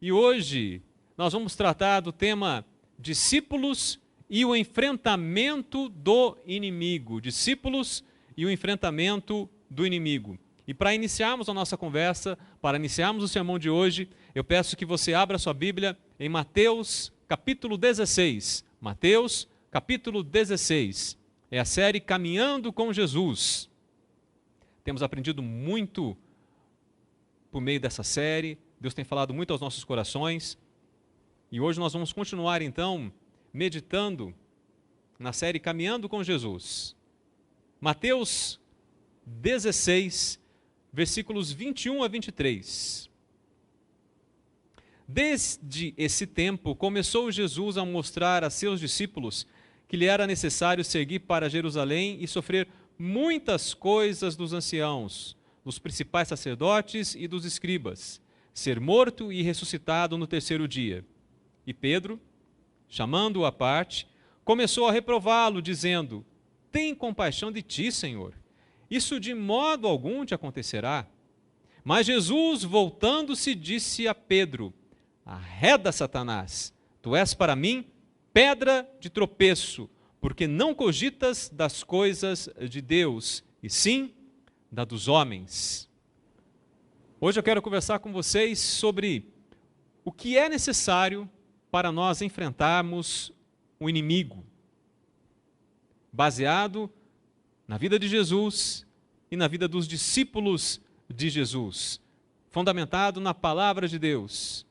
E hoje nós vamos tratar do tema discípulos e o enfrentamento do inimigo. Discípulos e o enfrentamento do inimigo. E para iniciarmos a nossa conversa, para iniciarmos o sermão de hoje, eu peço que você abra sua Bíblia em Mateus capítulo 16. Mateus capítulo 16. É a série Caminhando com Jesus. Temos aprendido muito por meio dessa série. Deus tem falado muito aos nossos corações. E hoje nós vamos continuar, então, meditando na série Caminhando com Jesus. Mateus 16, versículos 21 a 23. Desde esse tempo, começou Jesus a mostrar a seus discípulos que lhe era necessário seguir para Jerusalém e sofrer muitas coisas dos anciãos, dos principais sacerdotes e dos escribas, ser morto e ressuscitado no terceiro dia. E Pedro, chamando-o à parte, começou a reprová-lo, dizendo: tem compaixão de ti, Senhor. Isso de modo algum te acontecerá. Mas Jesus, voltando-se, disse a Pedro: arreda, Satanás, tu és para mim pedra de tropeço, porque não cogitas das coisas de Deus, e sim da dos homens. Hoje eu quero conversar com vocês sobre o que é necessário para nós enfrentarmos o inimigo, baseado na vida de Jesus e na vida dos discípulos de Jesus, fundamentado na palavra de Deus.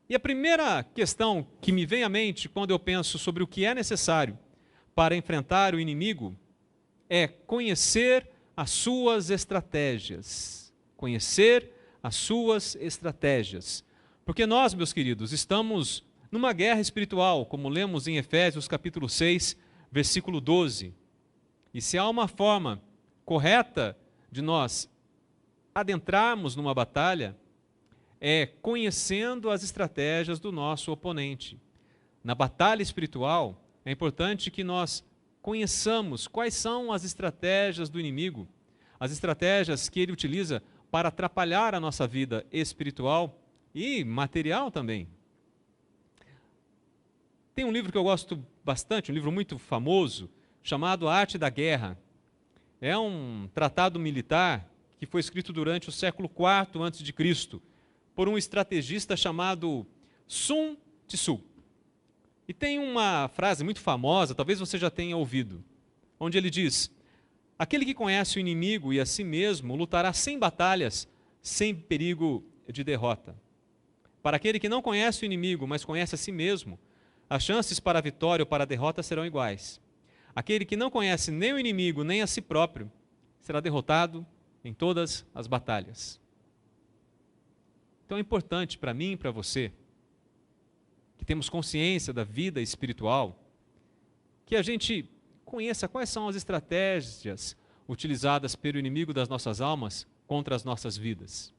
E a primeira questão que me vem à mente quando eu penso sobre o que é necessário para enfrentar o inimigo é conhecer as suas estratégias. Conhecer as suas estratégias. Porque nós, meus queridos, estamos numa guerra espiritual, como lemos em Efésios capítulo 6, versículo 12. E se há uma forma correta de nós adentrarmos numa batalha, é conhecendo as estratégias do nosso oponente. Na batalha espiritual, é importante que nós conheçamos quais são as estratégias do inimigo, as estratégias que ele utiliza para atrapalhar a nossa vida espiritual e material também. Tem um livro que eu gosto bastante, um livro muito famoso, chamado A Arte da Guerra. É um tratado militar que foi escrito durante o século IV a.C., por um estrategista chamado Sun Tzu. E tem uma frase muito famosa, talvez você já tenha ouvido, onde ele diz: aquele que conhece o inimigo e a si mesmo lutará 100 batalhas sem perigo de derrota. Para aquele que não conhece o inimigo, mas conhece a si mesmo, as chances para a vitória ou para a derrota serão iguais. Aquele que não conhece nem o inimigo, nem a si próprio, será derrotado em todas as batalhas. Então é importante para mim e para você, que temos consciência da vida espiritual, que a gente conheça quais são as estratégias utilizadas pelo inimigo das nossas almas contra as nossas vidas.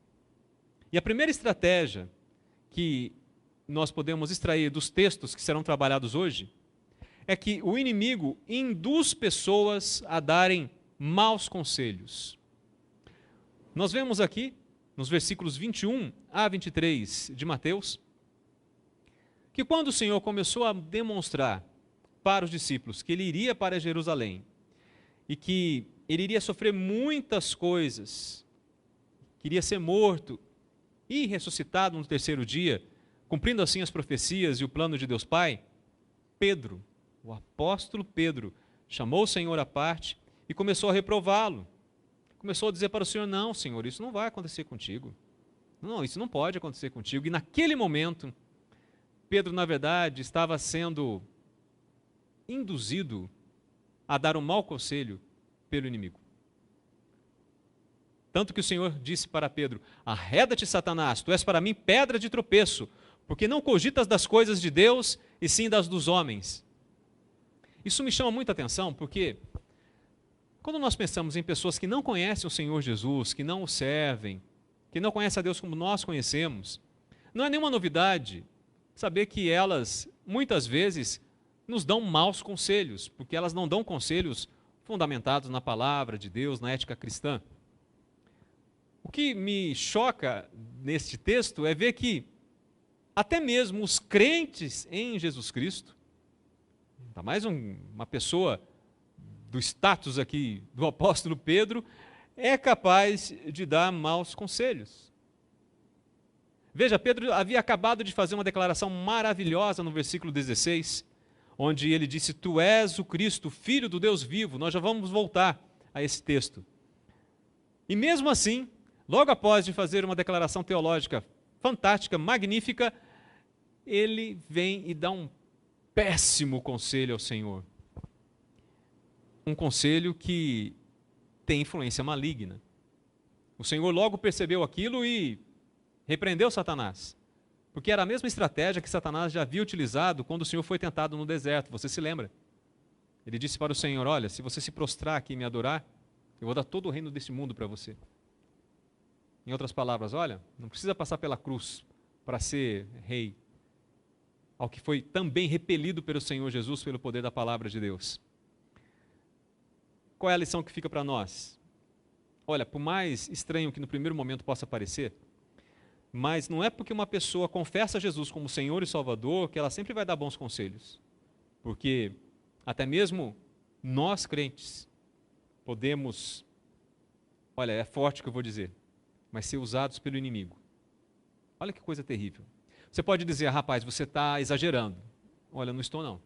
E a primeira estratégia que nós podemos extrair dos textos que serão trabalhados hoje é que o inimigo induz pessoas a darem maus conselhos. Nós vemos aqui, nos versículos 21 a 23 de Mateus, que quando o Senhor começou a demonstrar para os discípulos que ele iria para Jerusalém e que ele iria sofrer muitas coisas, queria ser morto e ressuscitado no terceiro dia, cumprindo assim as profecias e o plano de Deus Pai, Pedro, o apóstolo Pedro, chamou o Senhor à parte e começou a reprová-lo. Começou a dizer para o Senhor: não, Senhor, isso não vai acontecer contigo. Não, isso não pode acontecer contigo. E naquele momento, Pedro, na verdade, estava sendo induzido a dar um mau conselho pelo inimigo. Tanto que o Senhor disse para Pedro: arreda-te, Satanás, tu és para mim pedra de tropeço, porque não cogitas das coisas de Deus, e sim das dos homens. Isso me chama muita atenção, porque quando nós pensamos em pessoas que não conhecem o Senhor Jesus, que não o servem, que não conhecem a Deus como nós conhecemos, não é nenhuma novidade saber que elas, muitas vezes, nos dão maus conselhos, porque elas não dão conselhos fundamentados na palavra de Deus, na ética cristã. O que me choca neste texto é ver que até mesmo os crentes em Jesus Cristo, ainda mais uma pessoa do status aqui do apóstolo Pedro, é capaz de dar maus conselhos. Veja, Pedro havia acabado de fazer uma declaração maravilhosa no versículo 16, onde ele disse: Tu és o Cristo, Filho do Deus vivo. Nós já vamos voltar a esse texto. E mesmo assim, logo após de fazer uma declaração teológica fantástica, magnífica, ele vem e dá um péssimo conselho ao Senhor. Um conselho que tem influência maligna. O Senhor logo percebeu aquilo e repreendeu Satanás, porque era a mesma estratégia que Satanás já havia utilizado quando o Senhor foi tentado no deserto, você se lembra? Ele disse para o Senhor: olha, se você se prostrar aqui e me adorar, eu vou dar todo o reino desse mundo para você. Em outras palavras, olha, não precisa passar pela cruz para ser rei, ao que foi também repelido pelo Senhor Jesus pelo poder da palavra de Deus. Qual é a lição que fica para nós? Olha, por mais estranho que no primeiro momento possa parecer, mas não é porque uma pessoa confessa Jesus como Senhor e Salvador que ela sempre vai dar bons conselhos. Porque até mesmo nós crentes podemos, olha, é forte o que eu vou dizer, mas ser usados pelo inimigo. Olha que coisa terrível. Você pode dizer: rapaz, você está exagerando. Olha, não estou não.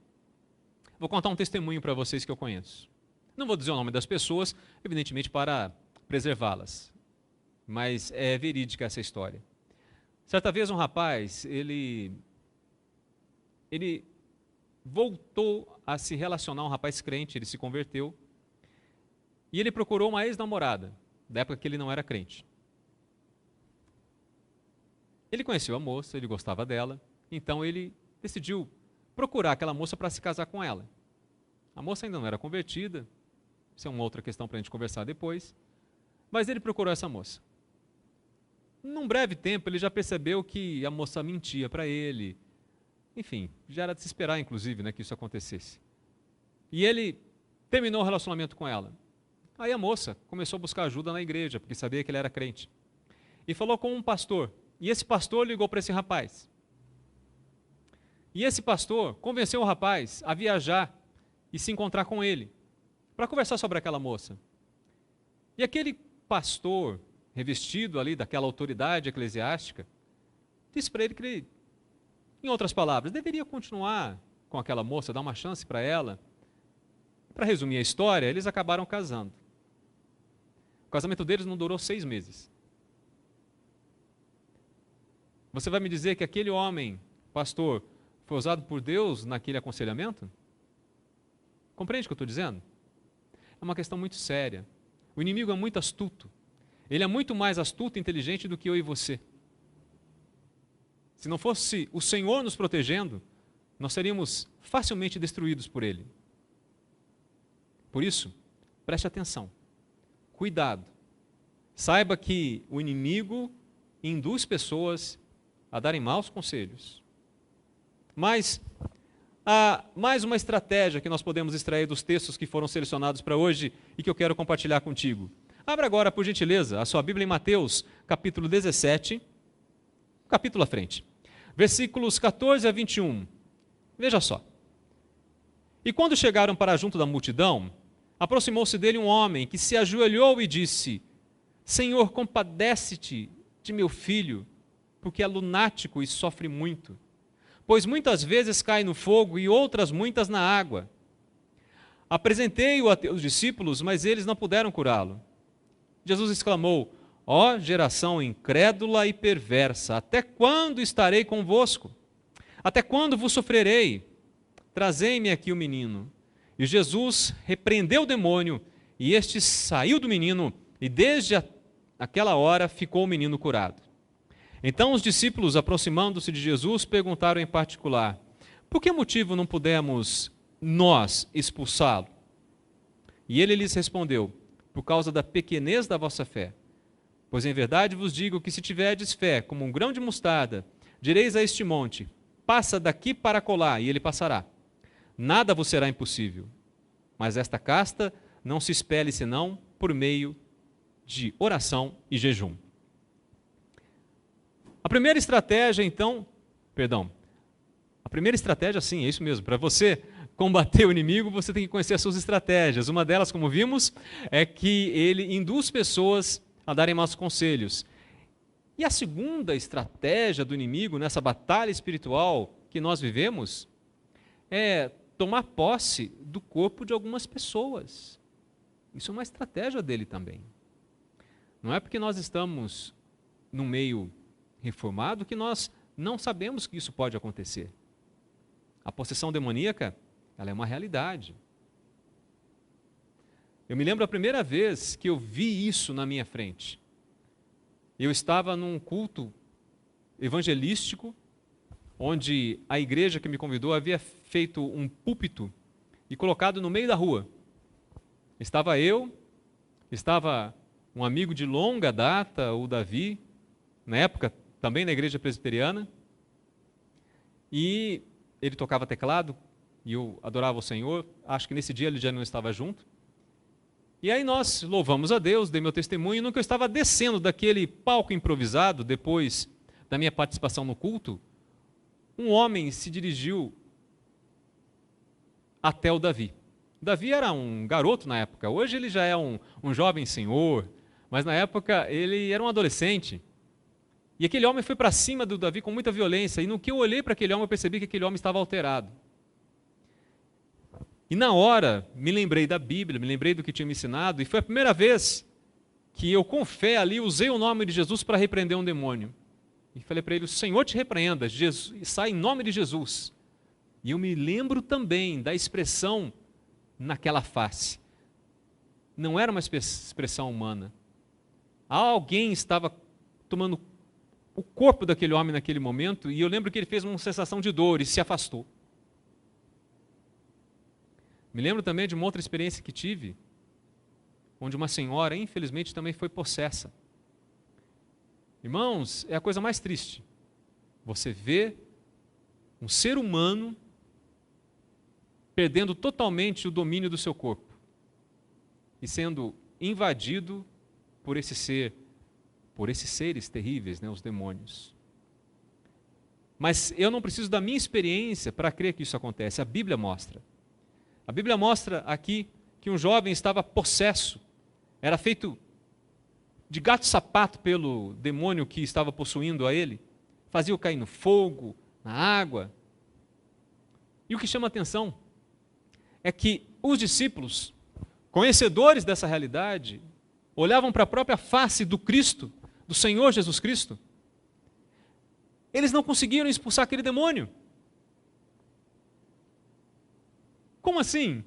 Vou contar um testemunho para vocês que eu conheço. Não vou dizer o nome das pessoas, evidentemente para preservá-las, mas é verídica essa história. Certa vez um rapaz, ele voltou a se relacionar, um rapaz crente, ele se converteu, e ele procurou uma ex-namorada, da época que ele não era crente. Ele conheceu a moça, ele gostava dela, então ele decidiu procurar aquela moça para se casar com ela. A moça ainda não era convertida, isso é uma outra questão para a gente conversar depois, mas ele procurou essa moça. Num breve tempo, ele já percebeu que a moça mentia para ele. Enfim, já era de se esperar, inclusive, né, que isso acontecesse. E ele terminou o relacionamento com ela. Aí a moça começou a buscar ajuda na igreja, porque sabia que ele era crente. E falou com um pastor. E esse pastor ligou para esse rapaz. E esse pastor convenceu o rapaz a viajar e se encontrar com ele, para conversar sobre aquela moça. E aquele pastor, revestido ali daquela autoridade eclesiástica, disse para ele que ele, em outras palavras, deveria continuar com aquela moça, dar uma chance para ela. Para resumir a história, eles acabaram casando. O casamento deles não durou 6 meses. Você vai me dizer que aquele homem, pastor, foi usado por Deus naquele aconselhamento? Compreende o que eu estou dizendo? É uma questão muito séria. O inimigo é muito astuto. Ele é muito mais astuto e inteligente do que eu e você. Se não fosse o Senhor nos protegendo, nós seríamos facilmente destruídos por ele. Por isso, preste atenção. Cuidado. Saiba que o inimigo induz pessoas a darem maus conselhos. Mas há mais uma estratégia que nós podemos extrair dos textos que foram selecionados para hoje e que eu quero compartilhar contigo. Abra agora, por gentileza, a sua Bíblia em Mateus, capítulo 17, capítulo à frente, versículos 14 a 21. Veja só. E quando chegaram para junto da multidão, aproximou-se dele um homem que se ajoelhou e disse: Senhor, compadece-te de meu filho, porque é lunático e sofre muito, pois muitas vezes cai no fogo e outras muitas na água. Apresentei-o a teus discípulos, mas eles não puderam curá-lo. Jesus exclamou: ó geração incrédula e perversa, até quando estarei convosco? Até quando vos sofrerei? Trazei-me aqui o menino. E Jesus repreendeu o demônio, e este saiu do menino, e desde aquela hora ficou o menino curado. Então os discípulos, aproximando-se de Jesus, perguntaram em particular: por que motivo não pudemos nós expulsá-lo? E ele lhes respondeu: por causa da pequenez da vossa fé. Pois em verdade vos digo que se tiverdes fé como um grão de mostarda, direis a este monte: passa daqui para acolá, e ele passará. Nada vos será impossível. Mas esta casta não se expele senão por meio de oração e jejum. A primeira estratégia, então, a primeira estratégia, sim, é isso mesmo, para você combater o inimigo, você tem que conhecer as suas estratégias. Uma delas, como vimos, é que ele induz pessoas a darem maus conselhos. E a segunda estratégia do inimigo nessa batalha espiritual que nós vivemos é tomar posse do corpo de algumas pessoas. Isso é uma estratégia dele também. Não é porque nós estamos num meio reformado que nós não sabemos que isso pode acontecer. A possessão demoníaca, ela é uma realidade. Eu me lembro a primeira vez que eu vi isso na minha frente. Eu estava num culto evangelístico, onde a igreja que me convidou havia feito um púlpito e colocado no meio da rua. Estava um amigo de longa data, o Davi, na época também na igreja presbiteriana, e ele tocava teclado, e eu adorava o Senhor. Acho que nesse dia ele já não estava junto. E aí nós louvamos a Deus, dei meu testemunho, e no que eu estava descendo daquele palco improvisado, depois da minha participação no culto, um homem se dirigiu até o Davi. Davi era um garoto na época, hoje ele já é um jovem senhor, mas na época ele era um adolescente. E aquele homem foi para cima do Davi com muita violência, e no que eu olhei para aquele homem, eu percebi que aquele homem estava alterado. E na hora, me lembrei da Bíblia, me lembrei do que tinha me ensinado, e foi a primeira vez que eu, com fé ali, usei o nome de Jesus para repreender um demônio. E falei para ele: o Senhor te repreenda, Jesus, sai em nome de Jesus. E eu me lembro também da expressão naquela face. Não era uma expressão humana. Alguém estava tomando o corpo daquele homem naquele momento, e eu lembro que ele fez uma sensação de dor e se afastou. Me lembro também de uma outra experiência que tive, onde uma senhora, infelizmente, também foi possessa. Irmãos, é a coisa mais triste. Você vê um ser humano perdendo totalmente o domínio do seu corpo e sendo invadido por esses seres terríveis, né, os demônios. Mas eu não preciso da minha experiência para crer que isso acontece. A Bíblia mostra. A Bíblia mostra aqui que um jovem estava possesso, era feito de gato-sapato pelo demônio que estava possuindo a ele, fazia-o cair no fogo, na água. E o que chama a atenção é que os discípulos, conhecedores dessa realidade, olhavam para a própria face do Cristo, do Senhor Jesus Cristo. Eles não conseguiram expulsar aquele demônio. Como assim?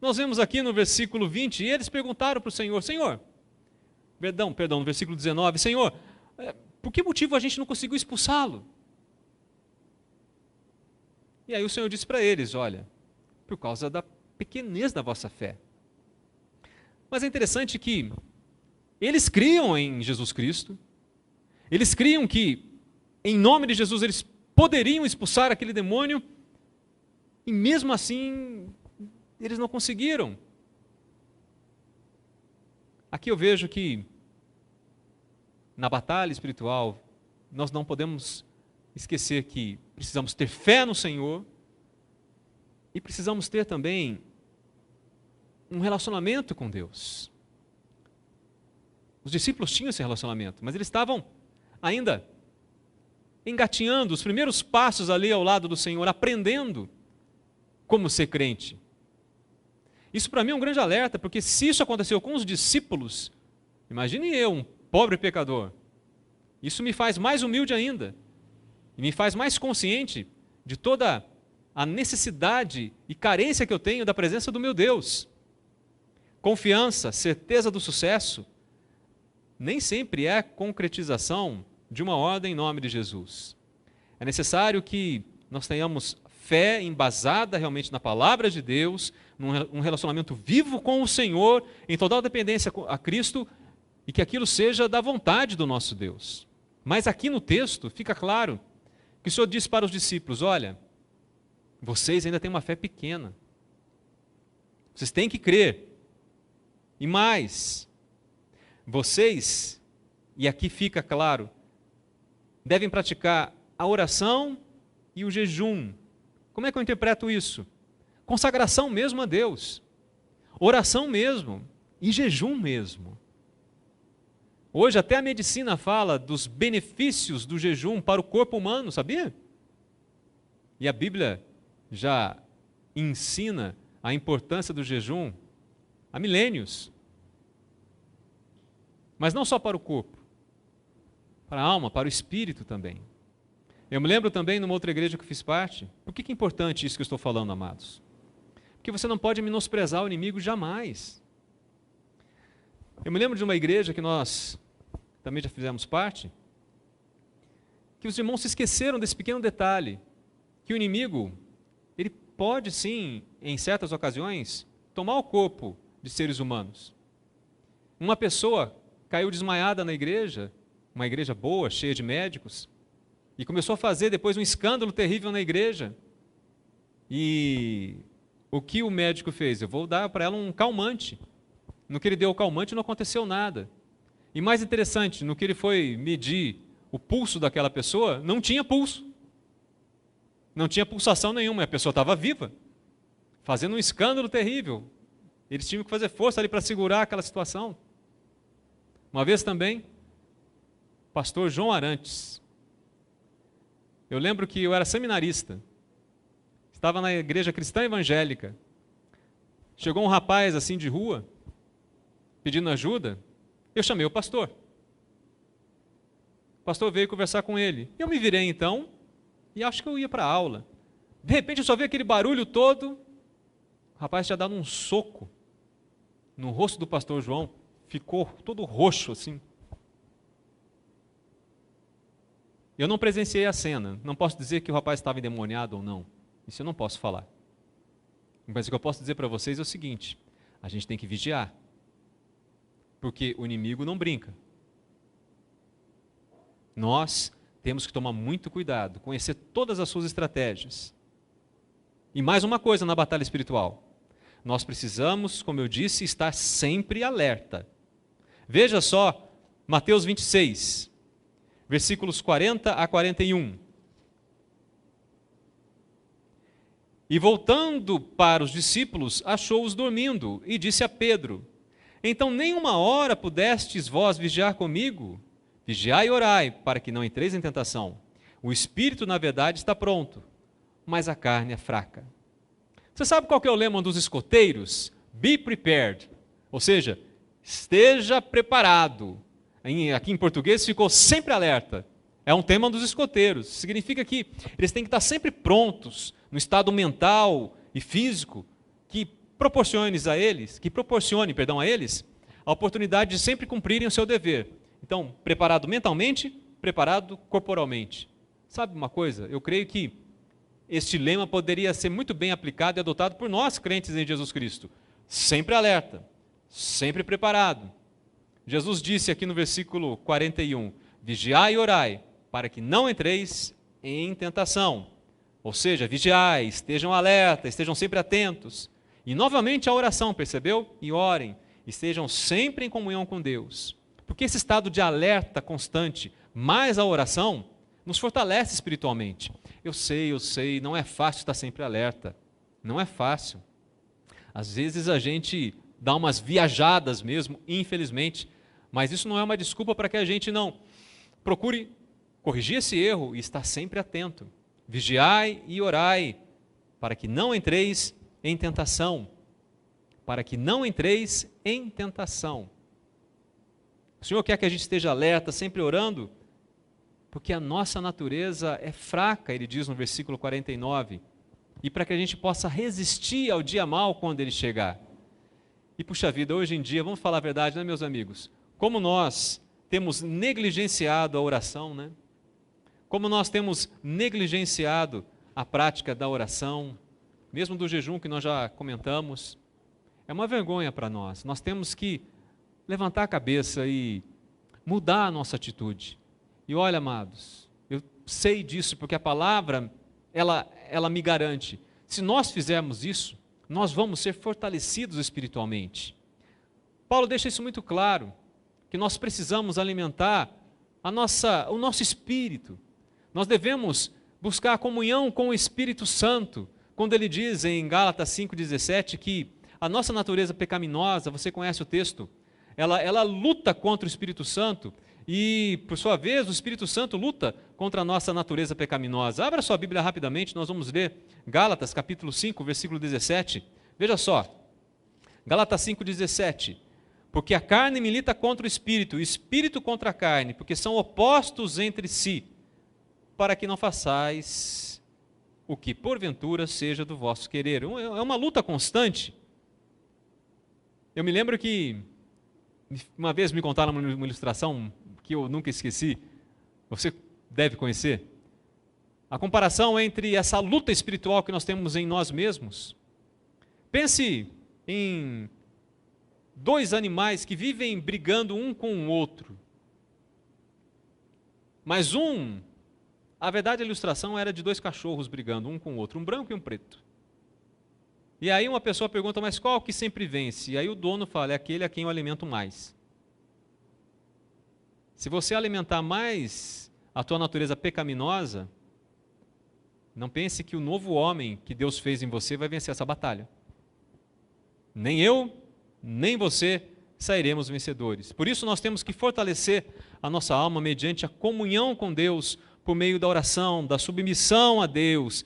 Nós vemos aqui no versículo 20, e eles perguntaram para o Senhor, no versículo 19, Senhor, por que motivo a gente não conseguiu expulsá-lo? E aí o Senhor disse para eles, olha, por causa da pequenez da vossa fé. Mas é interessante que eles criam em Jesus Cristo, eles criam que em nome de Jesus eles poderiam expulsar aquele demônio, e mesmo assim, eles não conseguiram. Aqui eu vejo que, na batalha espiritual, nós não podemos esquecer que precisamos ter fé no Senhor e precisamos ter também um relacionamento com Deus. Os discípulos tinham esse relacionamento, mas eles estavam ainda engatinhando os primeiros passos ali ao lado do Senhor, aprendendo como ser crente. Isso para mim é um grande alerta, porque se isso aconteceu com os discípulos, imagine eu, um pobre pecador. Isso me faz mais humilde ainda, e me faz mais consciente de toda a necessidade e carência que eu tenho da presença do meu Deus. Confiança, certeza do sucesso, nem sempre é a concretização de uma ordem em nome de Jesus. É necessário que nós tenhamos fé embasada realmente na palavra de Deus, num relacionamento vivo com o Senhor, em total dependência a Cristo, e que aquilo seja da vontade do nosso Deus. Mas aqui no texto fica claro que o Senhor diz para os discípulos, olha, vocês ainda têm uma fé pequena, vocês têm que crer, e mais, vocês, e aqui fica claro, devem praticar a oração e o jejum. Como é que eu interpreto isso? Consagração mesmo a Deus, oração mesmo e jejum mesmo. Hoje até a medicina fala dos benefícios do jejum para o corpo humano, sabia? E a Bíblia já ensina a importância do jejum há milênios. Mas não só para o corpo, para a alma, para o espírito também. Eu me lembro também, numa outra igreja que eu fiz parte, por que é importante isso que eu estou falando, amados? Porque você não pode menosprezar o inimigo jamais. Eu me lembro de uma igreja que nós também já fizemos parte, que os irmãos se esqueceram desse pequeno detalhe, que o inimigo, ele pode sim, em certas ocasiões, tomar o corpo de seres humanos. Uma pessoa caiu desmaiada na igreja, uma igreja boa, cheia de médicos, e começou a fazer depois um escândalo terrível na igreja. E o que o médico fez? Eu vou dar para ela um calmante. No que ele deu o calmante não aconteceu nada. E mais interessante, no que ele foi medir o pulso daquela pessoa, não tinha pulso. Não tinha pulsação nenhuma, a pessoa estava viva, fazendo um escândalo terrível. Eles tinham que fazer força ali para segurar aquela situação. Uma vez também, pastor João Arantes, eu lembro que eu era seminarista, estava na igreja cristã evangélica, chegou um rapaz assim de rua, pedindo ajuda, eu chamei o pastor. O pastor veio conversar com ele. Eu me virei então, e acho que eu ia para a aula. De repente eu só vi aquele barulho todo, o rapaz tinha dado um soco no rosto do pastor João, ficou todo roxo assim. Eu não presenciei a cena, não posso dizer que o rapaz estava endemoniado ou não, isso eu não posso falar. Mas o que eu posso dizer para vocês é o seguinte, a gente tem que vigiar, porque o inimigo não brinca. Nós temos que tomar muito cuidado, conhecer todas as suas estratégias. E mais uma coisa na batalha espiritual, nós precisamos, como eu disse, estar sempre alerta. Veja só, Mateus 26, versículos 40 a 41. E voltando para os discípulos, achou-os dormindo, e disse a Pedro, então nem uma hora pudestes vós vigiar comigo? Vigiai e orai, para que não entreis em tentação. O espírito, na verdade, está pronto, mas a carne é fraca. Você sabe qual que é o lema dos escoteiros? Be prepared, ou seja, esteja preparado. Aqui em português ficou sempre alerta. É um tema dos escoteiros. Significa que eles têm que estar sempre prontos, no estado mental e físico, que proporcione a eles a oportunidade de sempre cumprirem o seu dever. Então, preparado mentalmente, preparado corporalmente. Sabe uma coisa? Eu creio que este lema poderia ser muito bem aplicado e adotado por nós, crentes em Jesus Cristo. Sempre alerta, sempre preparado. Jesus disse aqui no versículo 41, vigiai e orai, para que não entreis em tentação. Ou seja, vigiai, estejam alerta, estejam sempre atentos. E novamente a oração, percebeu? E orem, estejam sempre em comunhão com Deus. Porque esse estado de alerta constante, mais a oração, nos fortalece espiritualmente. Eu sei, não é fácil estar sempre alerta. Não é fácil. Às vezes a gente dá umas viajadas mesmo, infelizmente, mas isso não é uma desculpa para que a gente não procure corrigir esse erro e estar sempre atento. Vigiai e orai, para que não entreis em tentação. Para que não entreis em tentação. O Senhor quer que a gente esteja alerta, sempre orando, porque a nossa natureza é fraca, ele diz no versículo 49, e para que a gente possa resistir ao dia mau quando ele chegar. E puxa vida, hoje em dia, vamos falar a verdade, né, meus amigos? Como nós temos negligenciado a oração, né? Como nós temos negligenciado a prática da oração, mesmo do jejum que nós já comentamos, é uma vergonha para nós. Nós temos que levantar a cabeça e mudar a nossa atitude. E olha, amados, eu sei disso porque a palavra, ela me garante. Se nós fizermos isso, nós vamos ser fortalecidos espiritualmente. Paulo deixa isso muito claro, que nós precisamos alimentar o nosso espírito. Nós devemos buscar a comunhão com o Espírito Santo, quando ele diz em Gálatas 5,17 que a nossa natureza pecaminosa, você conhece o texto, ela luta contra o Espírito Santo e, por sua vez, o Espírito Santo luta contra a nossa natureza pecaminosa. Abra sua Bíblia rapidamente, nós vamos ler Gálatas capítulo 5, versículo 17. Veja só, Gálatas 5,17. Porque a carne milita contra o Espírito, o Espírito contra a carne, porque são opostos entre si, para que não façais o que porventura seja do vosso querer. É uma luta constante. Eu me lembro que uma vez me contaram uma ilustração que eu nunca esqueci, você deve conhecer, a comparação entre essa luta espiritual que nós temos em nós mesmos. Pense em dois animais que vivem brigando um com o outro, mas a verdade a ilustração era de dois cachorros brigando um com o outro, um branco e um preto. E aí uma pessoa pergunta, mas qual que sempre vence? E aí o dono fala, é aquele a quem eu alimento mais. Se você alimentar mais a tua natureza pecaminosa, não pense que o novo homem que Deus fez em você vai vencer essa batalha. Nem eu, nem você sairemos vencedores. Por isso nós temos que fortalecer a nossa alma mediante a comunhão com Deus, por meio da oração, da submissão a Deus,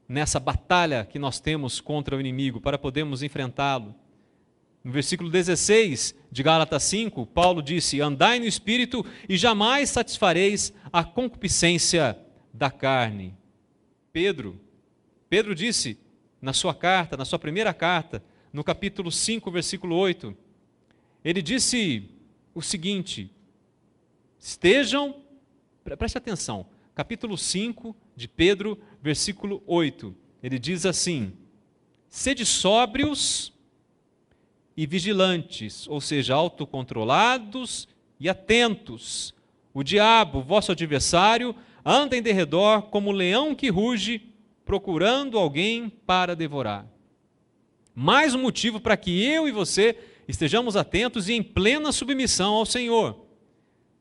nessa batalha que nós temos contra o inimigo, para podermos enfrentá-lo. No versículo 16 de Gálatas 5, Paulo disse, andai no Espírito e jamais satisfareis a concupiscência da carne. Pedro disse na sua carta, na sua primeira carta, no capítulo 5, versículo 8, ele disse o seguinte, preste atenção, capítulo 5 de Pedro, versículo 8, ele diz assim, sede sóbrios e vigilantes, ou seja, autocontrolados e atentos. O diabo, vosso adversário, anda em derredor como leão que ruge, procurando alguém para devorar. Mais um motivo para que eu e você estejamos atentos e em plena submissão ao Senhor.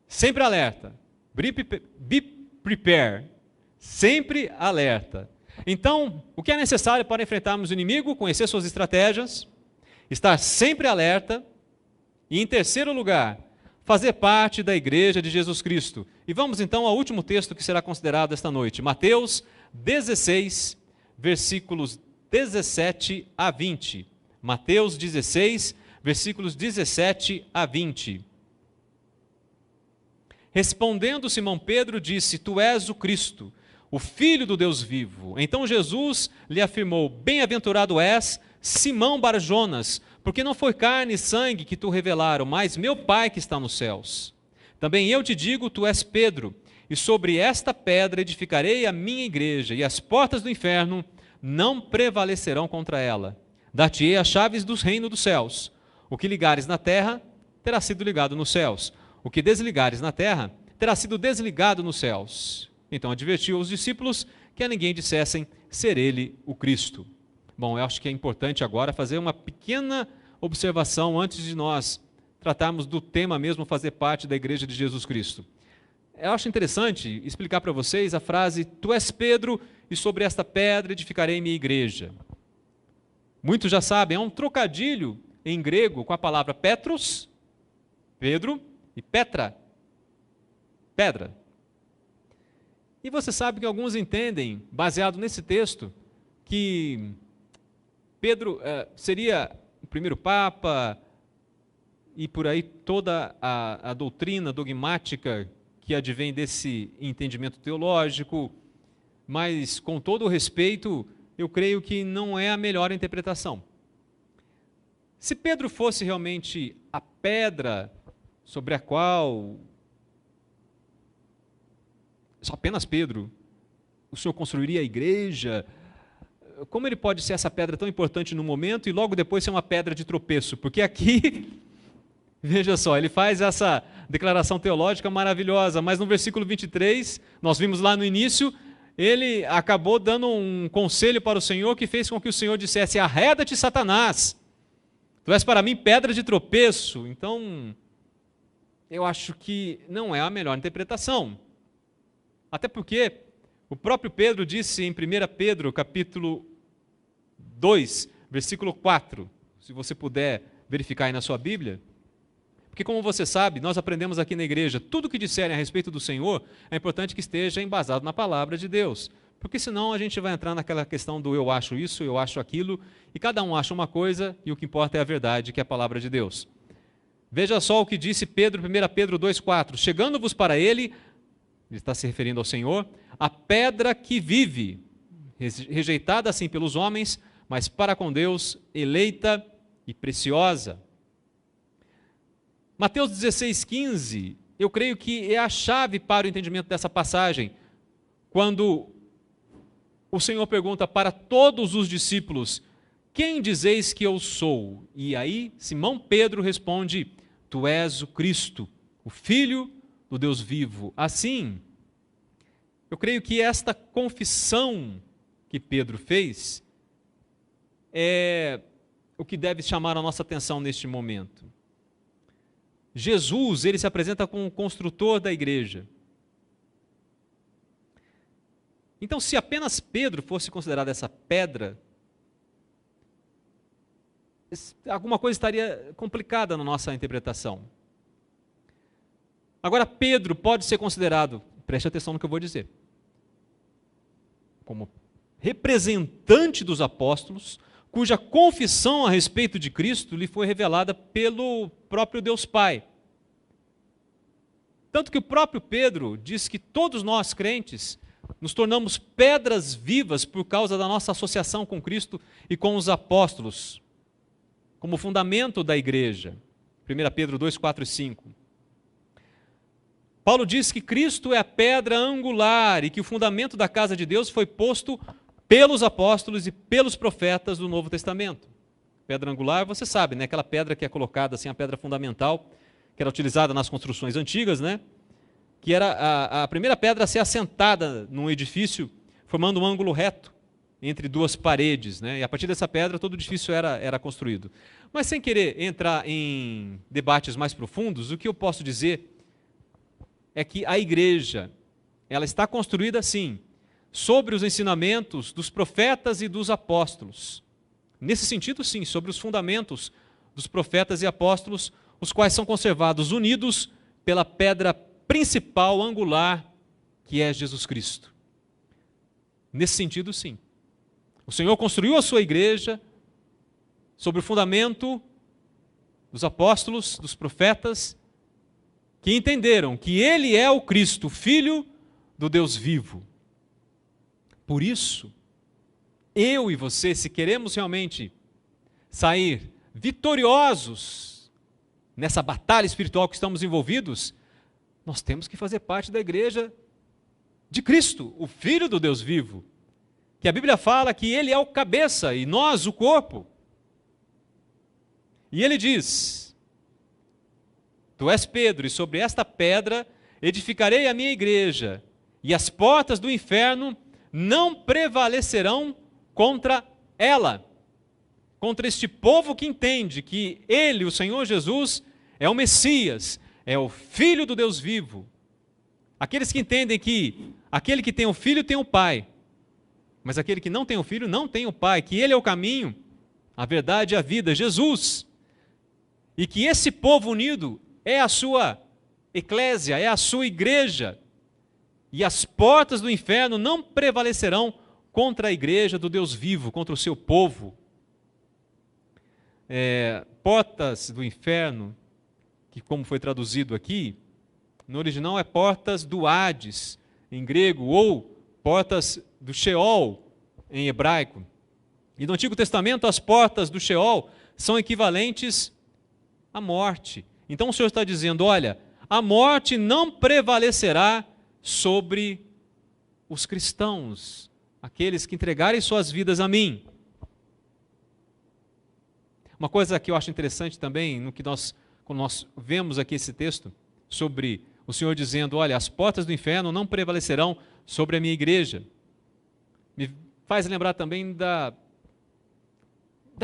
Sempre alerta. Be prepare. Sempre alerta. Então, o que é necessário para enfrentarmos o inimigo? Conhecer suas estratégias, estar sempre alerta e, em terceiro lugar, fazer parte da igreja de Jesus Cristo. E vamos então ao último texto que será considerado esta noite. Mateus 16, versículos 17 a 20. Mateus 16, versículos 17 a 20. Respondendo Simão Pedro, disse, tu és o Cristo, o Filho do Deus vivo. Então Jesus lhe afirmou, bem-aventurado és, Simão Bar-Jonas, porque não foi carne e sangue que tu revelaram, mas meu Pai que está nos céus. Também eu te digo, tu és Pedro, e sobre esta pedra edificarei a minha igreja, e as portas do inferno não prevalecerão contra ela. Dar-te-ei as chaves dos reinos dos céus. O que ligares na terra, terá sido ligado nos céus. O que desligares na terra, terá sido desligado nos céus. Então advertiu os discípulos que a ninguém dissessem ser ele o Cristo. Bom, eu acho que é importante agora fazer uma pequena observação antes de nós tratarmos do tema mesmo, fazer parte da igreja de Jesus Cristo. Eu acho interessante explicar para vocês a frase, tu és Pedro, e sobre esta pedra edificarei minha igreja. Muitos já sabem, é um trocadilho em grego com a palavra Petros, Pedro, e Petra, pedra. E você sabe que alguns entendem, baseado nesse texto, que Pedro seria o primeiro Papa, e por aí toda a doutrina dogmática que advém desse entendimento teológico, mas com todo o respeito, eu creio que não é a melhor interpretação. Se Pedro fosse realmente a pedra sobre a qual, só apenas Pedro, o Senhor construiria a igreja, como ele pode ser essa pedra tão importante no momento e logo depois ser uma pedra de tropeço? Porque aqui, veja só, ele faz essa declaração teológica maravilhosa, mas no versículo 23, nós vimos lá no início, ele acabou dando um conselho para o Senhor que fez com que o Senhor dissesse, arreda-te, Satanás, tu és para mim pedra de tropeço. Então, eu acho que não é a melhor interpretação. Até porque o próprio Pedro disse em 1 Pedro, capítulo 2, versículo 4, se você puder verificar aí na sua Bíblia, porque como você sabe, nós aprendemos aqui na igreja, tudo que disserem a respeito do Senhor, é importante que esteja embasado na palavra de Deus, porque senão a gente vai entrar naquela questão do eu acho isso, eu acho aquilo, e cada um acha uma coisa, e o que importa é a verdade, que é a palavra de Deus. Veja só o que disse Pedro, 1 Pedro 2,4, chegando-vos para ele está se referindo ao Senhor, a pedra que vive, rejeitada assim pelos homens, mas para com Deus, eleita e preciosa. Mateus 16,15, eu creio que é a chave para o entendimento dessa passagem, quando o Senhor pergunta para todos os discípulos, quem dizeis que eu sou? E aí Simão Pedro responde, tu és o Cristo, o Filho do Deus vivo. Assim, eu creio que esta confissão que Pedro fez é o que deve chamar a nossa atenção neste momento. Jesus, ele se apresenta como o construtor da igreja. Então, se apenas Pedro fosse considerado essa pedra, alguma coisa estaria complicada na nossa interpretação. Agora, Pedro pode ser considerado, preste atenção no que eu vou dizer, como representante dos apóstolos, cuja confissão a respeito de Cristo lhe foi revelada pelo próprio Deus Pai. Tanto que o próprio Pedro diz que todos nós crentes nos tornamos pedras vivas por causa da nossa associação com Cristo e com os apóstolos, como fundamento da igreja. 1 Pedro 2, 4 e 5. Paulo diz que Cristo é a pedra angular e que o fundamento da casa de Deus foi posto pelos apóstolos e pelos profetas do Novo Testamento. Pedra angular, você sabe, né? Aquela pedra que é colocada assim, a pedra fundamental, que era utilizada nas construções antigas, né? Que era a primeira pedra a ser assentada num edifício, formando um ângulo reto entre duas paredes, né? E a partir dessa pedra todo o edifício era construído. Mas sem querer entrar em debates mais profundos, o que eu posso dizer é que a igreja, ela está construída assim, sobre os ensinamentos dos profetas e dos apóstolos. Nesse sentido, sim, sobre os fundamentos dos profetas e apóstolos, os quais são conservados unidos pela pedra principal, angular, que é Jesus Cristo. Nesse sentido, sim. O Senhor construiu a sua igreja sobre o fundamento dos apóstolos, dos profetas, que entenderam que Ele é o Cristo, Filho do Deus vivo. Por isso, eu e você, se queremos realmente sair vitoriosos nessa batalha espiritual que estamos envolvidos, nós temos que fazer parte da igreja de Cristo, o Filho do Deus vivo, que a Bíblia fala que Ele é o cabeça e nós o corpo. E Ele diz, tu és Pedro, e sobre esta pedra edificarei a minha igreja, e as portas do inferno não prevalecerão contra ela, contra este povo que entende que Ele, o Senhor Jesus, é o Messias, é o Filho do Deus vivo. Aqueles que entendem que aquele que tem o Filho tem o Pai, mas aquele que não tem o Filho não tem o Pai, que Ele é o caminho, a verdade e a vida, Jesus, e que esse povo unido é a sua eclésia, é a sua igreja, e as portas do inferno não prevalecerão contra a igreja do Deus vivo, contra o seu povo. Portas do inferno, que como foi traduzido aqui, no original é portas do Hades, em grego, ou portas do Sheol, em hebraico. E no Antigo Testamento, as portas do Sheol são equivalentes à morte. Então o Senhor está dizendo, olha, a morte não prevalecerá sobre os cristãos, aqueles que entregarem suas vidas a mim. Uma coisa que eu acho interessante também, quando nós vemos aqui esse texto, sobre o Senhor dizendo, olha, as portas do inferno não prevalecerão sobre a minha igreja, me faz lembrar também da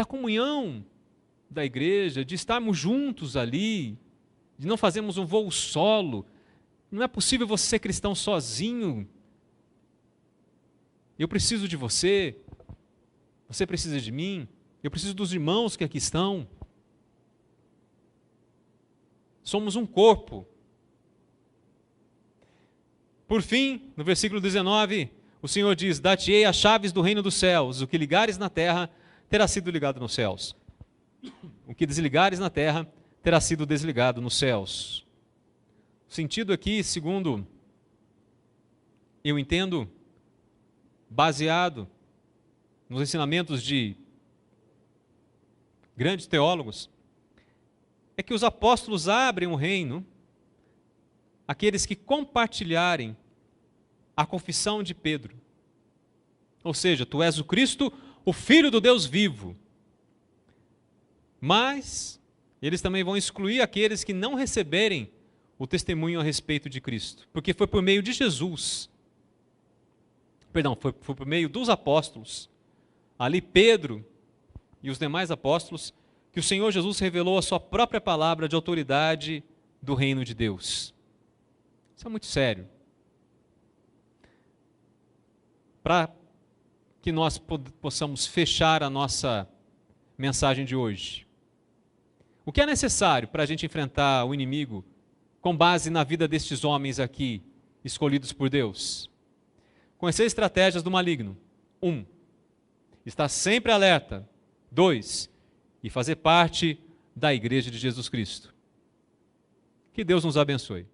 comunhão da igreja, de estarmos juntos ali, de não fazermos um voo solo. Não é possível você ser cristão sozinho. Eu preciso de você, você precisa de mim, eu preciso dos irmãos que aqui estão. Somos um corpo. Por fim, no versículo 19, o Senhor diz: dar-te-ei as chaves do reino dos céus, o que ligares na terra terá sido ligado nos céus. O que desligares na terra terá sido desligado nos céus. O sentido aqui, segundo eu entendo, baseado nos ensinamentos de grandes teólogos, é que os apóstolos abrem um reino àqueles que compartilharem a confissão de Pedro. Ou seja, tu és o Cristo, o Filho do Deus vivo. Mas eles também vão excluir aqueles que não receberem o testemunho a respeito de Cristo. Porque foi por meio de Jesus, foi por meio dos apóstolos, ali Pedro e os demais apóstolos, que o Senhor Jesus revelou a sua própria palavra de autoridade do reino de Deus. Isso é muito sério. Para que nós possamos fechar a nossa mensagem de hoje. O que é necessário para a gente enfrentar o inimigo com base na vida destes homens aqui, escolhidos por Deus? Conhecer estratégias do maligno. 1. Estar sempre alerta. 2. E fazer parte da Igreja de Jesus Cristo. Que Deus nos abençoe.